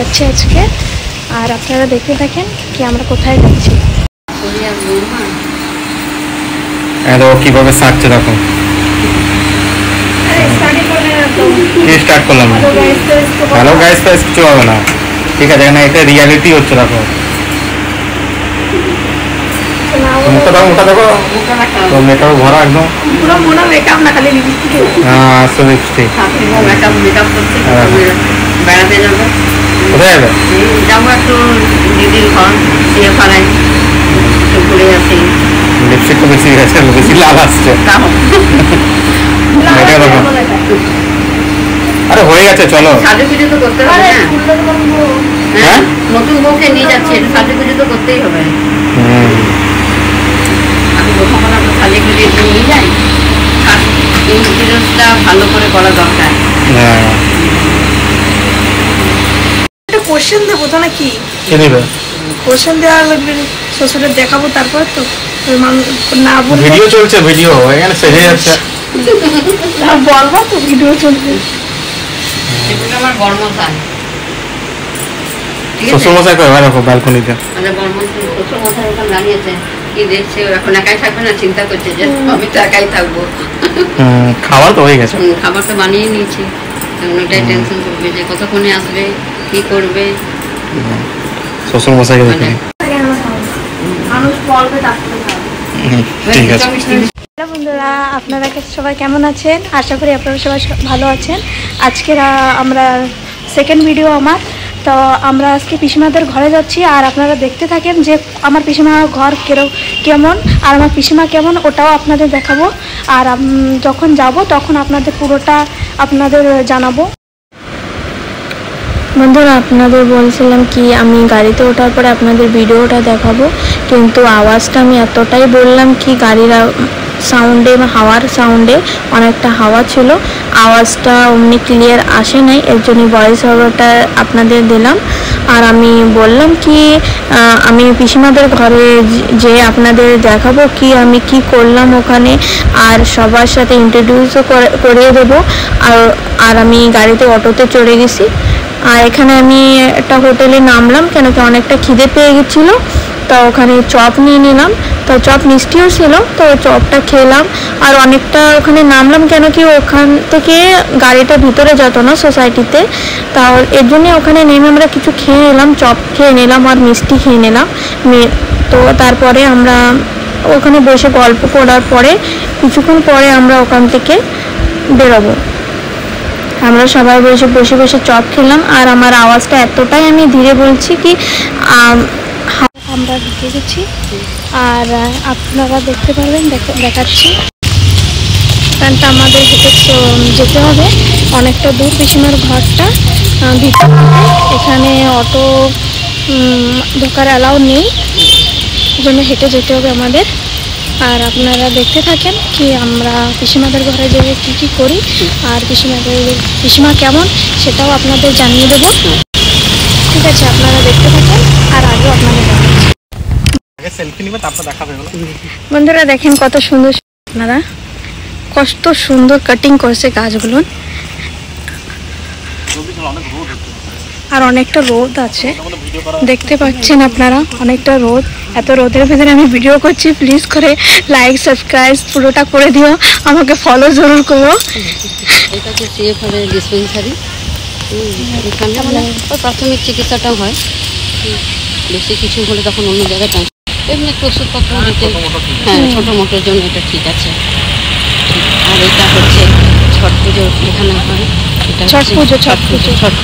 যাচ্ছি আজকে, আর আপনারা দেখতে থাকেন কি আমরা কোথায় যাচ্ছি। কিভাবে সারছে দেখো, স্টার্ট করলাম। হ্যালো গাইস, কিছু হবে না, ঠিক আছে। এখানে এটা রিয়ালিটি হচ্ছে, দেখো মুখটা দেখো, মুখটা দেখো, তো মেকআপ ভরা একদম, পুরো মোনা মেকআপ না, খালি লিপস্টিক। হ্যাঁ লিপস্টিক। মেকআপ করছে, বেড়াতে যাবে। কোথায় যাবে? যাবো একটু দিদির ঘর, দিয়ে ফালাই একটু ঘুরে আসি। লিপস্টিক তো বেশি গেছে, বেশি লাল আসছে। আরে হয়ে গেছে, চলো। সাজু পুজো তো করতে হবে না? হ্যাঁ, নতুন বউকে নিয়ে যাচ্ছে, সাজু পুজো তো করতেই হবে। আমি বোঝাপড়া তো সাজে পুজো একটু নিয়ে যাই, ইন্সুরেন্সটা ভালো করে করা দরকার। একটা কোশ্চেন দেবো তো নাকি? নেবে কোশ্চেন দেওয়া লাগবে, শ্বশুরের দেখাবো, তারপর তো না বলবো। ভিডিও চলছে, ভিডিও এখানে সেজে যাচ্ছে, বলবো তো ভিডিও চলছে। সেগুলো আমার বর্মশাই, শ্বশুরমশাই কয় দেখো ব্যালকনিতে, শ্বশুরমশাই ওখানে দাঁড়িয়েছে, কি দেখছে, এখন একাই থাকবে না, চিন্তা করছে যে আমি তো একাই থাকবো। খাবার তো হয়ে গেছে, খাবার তো বানিয়ে নিয়েছি, ওটাই টেনশন করবে যে কতক্ষণে আসবে, কি করবে। শ্বশুরমশাইকে দেখে ঠিক আছে। বন্ধুরা, আপনারা সবাই কেমন আছেন? আশা করি আপনারা সবাই ভালো আছেন। আজকের আমরা সেকেন্ড ভিডিও আমার, তো আমরা আজকে পিসিমাদের ঘরে যাচ্ছি, আর আপনারা দেখতে থাকেন যে আমার পিসিমার ঘর কেমন আর আমার পিসিমা কেমন, ওটাও আপনাদের দেখাবো। আর যখন যাব তখন আপনাদের পুরোটা আপনাদের জানাবো। বন্ধুরা, আপনাদের বলছিলাম কি আমি গাড়িতে ওঠার পরে আপনাদের ভিডিওটা দেখাবো, কিন্তু আওয়াজটা আমি এতটাই বললাম কি গাড়ির সাউন্ডে, হাওয়ার সাউন্ডে অনেকটা হাওয়া ছিল, আওয়াজটা অমনি ক্লিয়ার আসে নাই, এর জন্য ভয়েস ওভারটা আপনাদের দিলাম। আর আমি বললাম কি আমি পিসিমাদের ঘরে যে আপনাদের দেখাবো কি আমি কি করলাম ওখানে, আর সবার সাথে ইন্ট্রোডিউসও করিয়ে দেবো। আর আমি গাড়িতে অটোতে চড়ে গেছি, আর এখানে আমি একটা হোটেলে নামলাম, কেন কি অনেকটা খিদে পেয়ে গেছিলো, তো ওখানে চপ নিয়ে নিলাম, তো চপ মিষ্টিও ছিল, তো চপটা খেলাম। আর অনেকটা ওখানে নামলাম, কেন কি ওখান থেকে গাড়িটা ভিতরে যেত না সোসাইটিতে, তাও এর জন্যে ওখানে নেমে আমরা কিছু খেয়ে নিলাম, চপ খেয়ে নিলাম আর মিষ্টি খেয়ে নিলাম। তো তারপরে আমরা ওখানে বসে গল্প করার পরে কিছুক্ষণ পরে আমরা ওখান থেকে বেরোবো। আমরা সবাই বসে বসে চপ খেলাম, আর আমার আওয়াজটা এতটাই আমি ধীরে বলছি কি আমরা ঢুকে গেছি, আর আপনারা দেখতে পারবেন, দেখাচ্ছি। এখানটা আমাদের হেঁটে যেতে হবে অনেকটা দূর, পিসিমার ঘরটা ভিতরে, এখানে অটো ঢোকার অ্যালাউ নেই, জন্য হেঁটে যেতে হবে আমাদের। আর আপনারা দেখতে থাকেন কি আমরা পিসিমাদের ঘরে যেয়ে কী করি, আর পিসিমা কেমন সেটাও আপনাদের জানিয়ে দেবো। ঠিক আছে, আপনারা দেখতে থাকেন, আর আগেও আপনাদের বন্ধুরা দেখেন কত সুন্দর, আপনারা কত সুন্দর কাটিং করছে গাছগুলো, আর অনেকটা রোদ আছে, দেখতে পাচ্ছেন আপনারা অনেকটা রোদ। এত রোদের ভেতরে আমি ভিডিও করছি, প্লিজ করে লাইক সাবস্ক্রাইব পুরোটা করে দিও, আমাকে ফলো জরুর করো। এটা হচ্ছে সিএফআর ডিসপেন্সারি, এখানে প্রাথমিক চিকিৎসাটাও হয়, বেশি কিছু হলে তখন অন্য জায়গায় এমনি একটু ওষুধপত্র দিতে, হ্যাঁ ছোটো মোটোর জন্য এটা ঠিক আছে। আর এটা হচ্ছে ছট পুজো এখানে হয়, এটা ছট পুজো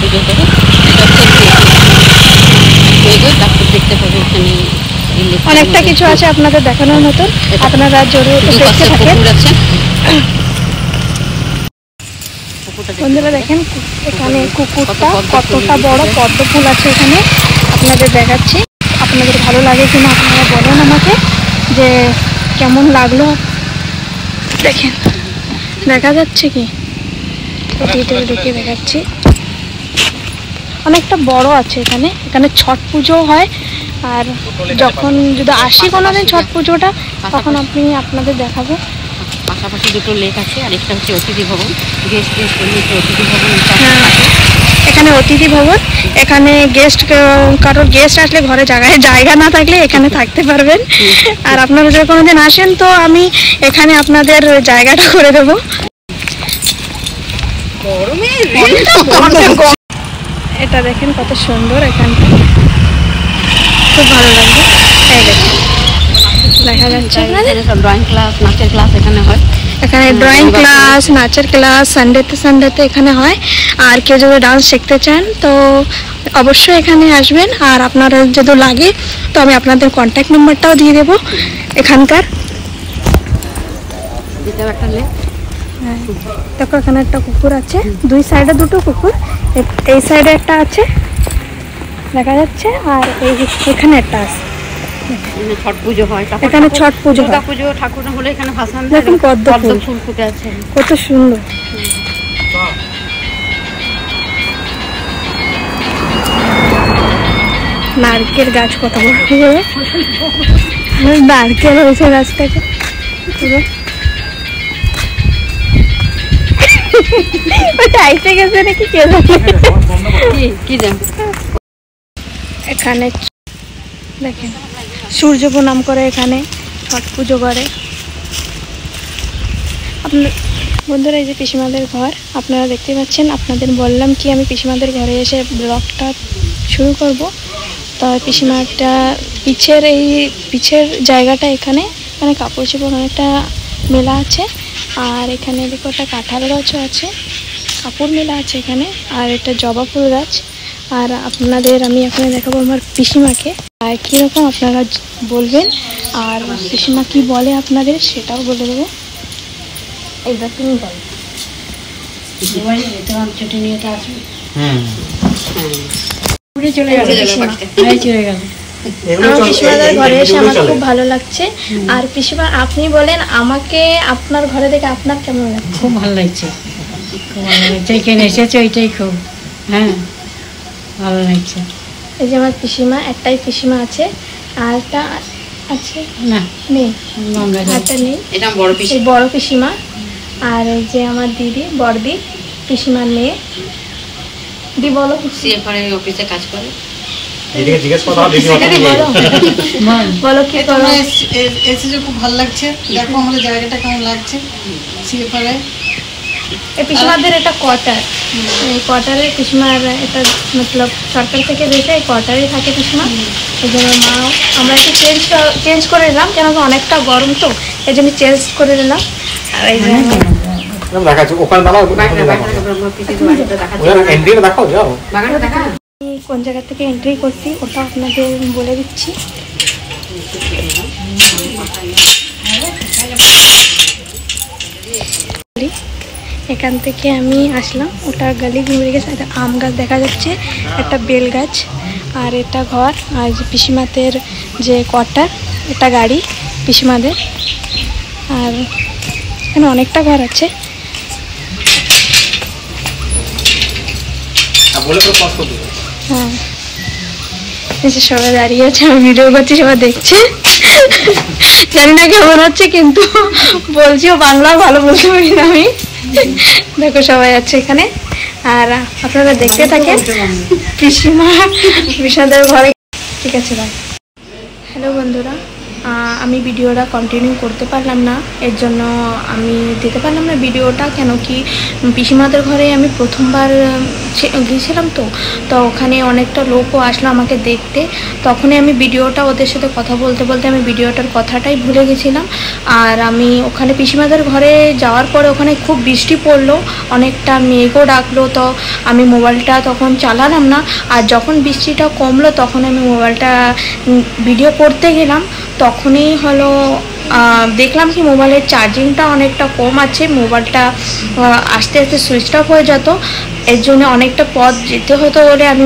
করে, এটা হচ্ছে ডাক্তার দেখতে পাবে, এখানে অনেকটা কিছু আছে আপনাদের দেখানোর মতো, আপনারা জরুর দেখতে থাকেন। বন্ধুরা দেখেন এখানে কুকুরটা কতটা বড় পদ্ম ফুল আছে এখানে, আপনাদের দেখাচ্ছি। আপনাদের ভালো লাগে কিনা আপনারা বলেন আমাকে যে কেমন লাগলো। দেখেন দেখা যাচ্ছে কি, দেখে দেখাচ্ছি, অনেকটা বড় আছে এখানে। এখানে ছট পুজো হয়, আর যখন যদি আসি কোনোদিন ছট পুজোটা তখন আপনাদের দেখাবো। পাশাপাশি দুটো লেক আছে, আর একটা হচ্ছে অতিথি ভবন, গেস্ট অতিথি ভবন। এখানে অতিথি ভবন, এখানে কারোর গেস্ট আসলে ঘরে জায়গা না থাকলে এখানে থাকতে পারবেন। আর আপনারা যদি কোনোদিন আসেন তো আমি এখানে আপনাদের জায়গাটা করে দেবো। এটা দেখেন কত সুন্দর, এখানটা খুব ভালো লাগবে। এই দেখেন দেখা যাচ্ছে ড্রয়িং ক্লাস, নাচের ক্লাস এখানে হয়। এখানে ড্রয়িং ক্লাস, নাচের ক্লাস সানডেতে এখানে হয়। আর কেউ যদি ডান্স শিখতে চান তো অবশ্যই এখানে আসবেন। আর আপনারা যদি লাগে তো আমি আপনাদের কন্ট্যাক্ট নাম্বারটাও দিয়ে দেবো এখানকার। দেখো এখানে একটা কুকুর আছে, দুই সাইডে দুটো কুকুর, এই সাইডে একটা আছে দেখা যাচ্ছে, আর এখানে একটা আছে। ছট পুজো হয়, এখানে ছট পুজো হয়, পুজো ঠাকুর হলে এখানে ভাসান দেখুন পদ্ম ফুল ফুটে আছে, কত সুন্দর। নারকেল গাছ কত বড় বড় নারকেল হয়েছে গাছটাকে পুরো। ওটা আইসে গেছে নাকি কে জানে। এখানে দেখেন সূর্য প্রণাম করে, এখানে ছট পুজো করে। আপনার বন্ধুরা এই যে পিসিমাদের ঘর আপনারা দেখতে পাচ্ছেন। আপনাদের বললাম কি আমি পিসিমাদের ঘরে এসে ব্লগটা শুরু করব। তো পিসিমাটা পিছের জায়গাটা এখানে কাপড় চোপড় অনেকটা মেলা আছে। আর এখানে দেখো একটা কাঁঠাল গাছও আছে, কাপড় মেলা আছে এখানে। আর এটা জবা ফুল গাছ। আর আপনাদের আমি এখানে দেখাবো আমার পিসিমাকে, আর কীরকম আপনারা বলবেন। আর পিসিমা কি বলে আপনাদের সেটাও বলে দেবো। এইবার তুমি বলো। ছুটি নিয়ে তো আসবে, চলে গেল। আমার পিসিমাদের ঘরে এসে আমার খুব ভালো লাগছে। আর পিসিমা আপনি বলেন আমাকে আপনার ঘরে দেখে আপনার কেমন লাগছে? খুব ভালো লাগছে, খুব ভালো লাগছে। এখানে এসেছে ওইটাই খুব ভালো লাগছে। এই যে আমার পিসিমা, একটাই পিসিমা আছে, আর একটা আছে না নেই, একটা নেই, এটা বড় পিসিমা। আর এই যে আমার দিদি, বড়দি, পিসিমার মেয়ে। দি বলো, অফিসে কাজ করে। বলো কি করো? এসেছে খুব ভালো লাগছে। দেখো আমাদের জায়গাটা কেমন লাগছে। এই পিসিমাদের এটা কোয়ার্টার, এই কোয়ার্টারে পিসিমার এটা মতলব সরকার থেকে দিয়েছে, এই কোয়ার্টারেই থাকে পিসিমা। এই জন্য মা আমরা একটু চেঞ্জ করে নিলাম, কেন অনেকটা গরম তো এই জন্য চেঞ্জ করে নিলাম। আর এই জন্য কোন জায়গা থেকে এন্ট্রি করছি ওটা আপনাদের বলে দিচ্ছি। এখান থেকে আমি আসলাম, ওটা গলি ঘুরে গেছে। একটা আম গাছ দেখা যাচ্ছে, একটা বেল গাছ, আর এটা ঘর। আর যে পিসিমাদের যে কোয়ার্টার, এটা গাড়ি পিসিমাদের। আর এখানে অনেকটা ঘর আছে। হ্যাঁ সবাই দাঁড়িয়ে আছে, আমি ভিডিও করছি, সবাই দেখছে। জানি না কেমন হচ্ছে, কিন্তু বলছিও বাংলা ভালো বলতে পারি না আমি। দেখো সবাই আছে এখানে। আর আপনারা দেখতে থাকেন পিসিমাদের ঘরে। ঠিক আছে ভাই। হ্যালো বন্ধুরা, আমি ভিডিওটা কন্টিনিউ করতে পারলাম না, এর জন্য আমি দিতে পারলাম না ভিডিওটা। কেন কি পিসিমাদের ঘরে আমি প্রথমবার গিয়েছিলাম, তো ওখানে অনেকটা লোকও আসলো আমাকে দেখতে। তখনই আমি ভিডিওটা ওদের সাথে কথা বলতে বলতে আমি ভিডিওটার কথাটাই ভুলে গেছিলাম। আর আমি ওখানে পিসিমাদের ঘরে যাওয়ার পরে ওখানে খুব বৃষ্টি পড়লো, অনেকটা মেঘও ডাকলো, তো আমি মোবাইলটা তখন চালালাম না। আর যখন বৃষ্টিটা কমলো তখন আমি মোবাইলটা ভিডিও করতে গেলাম, তখনই হলো দেখলাম কি মোবাইলের চার্জিংটা অনেকটা কম আছে, মোবাইলটা আস্তে আস্তে সুইচ অফ হয়ে যেত। এর জন্য অনেকটা পথ যেতে হতো বলে আমি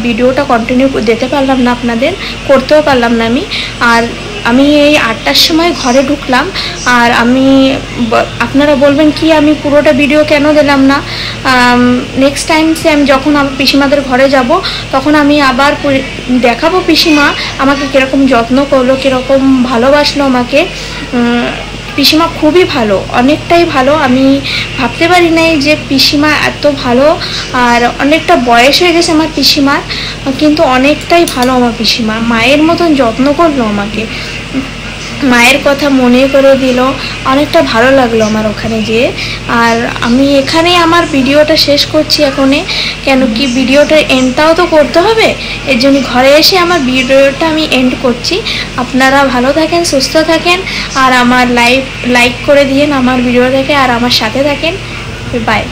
ভিডিওটা কন্টিনিউ দিতে পারলাম না, আপনাদের করতেও পারলাম না আমি। আর আমি এই 8টার সময় ঘরে ঢুকলাম। আর আপনারা বলবেন কি আমি পুরোটা ভিডিও কেন দিলাম না। নেক্সট টাইম আমি যখন আমার পিসিমাদের ঘরে যাব তখন আমি আবার দেখাবো পিসিমা আমাকে কীরকম যত্ন করলো, কীরকম ভালোবাসলো আমাকে। পিসিমা খুবই ভালো, অনেকটাই ভালো। আমি ভাবতে পারি নাই যে পিসিমা এত ভালো, আর অনেকটা বয়স হয়ে গেছে আমার পিসিমার, কিন্তু অনেকটাই ভালো আমার পিসিমা। মায়ের মতন যত্ন করলো আমাকে, মায়ের কথা মনে করে দিল, অনেকটা ভালো লাগলো আমার ওখানে যেয়ে। আর আমি এখানেই আমার ভিডিওটা শেষ করছি এখনে, কেন কি ভিডিওটার এন্ডটাও তো করতে হবে, এর জন্য ঘরে এসে আমার ভিডিওটা আমি এন্ড করছি। আপনারা ভালো থাকেন, সুস্থ থাকেন, আর আমার লাইক করে দিয়েন আমার ভিডিও দেখে, আর আমার সাথে থাকেন। বাই।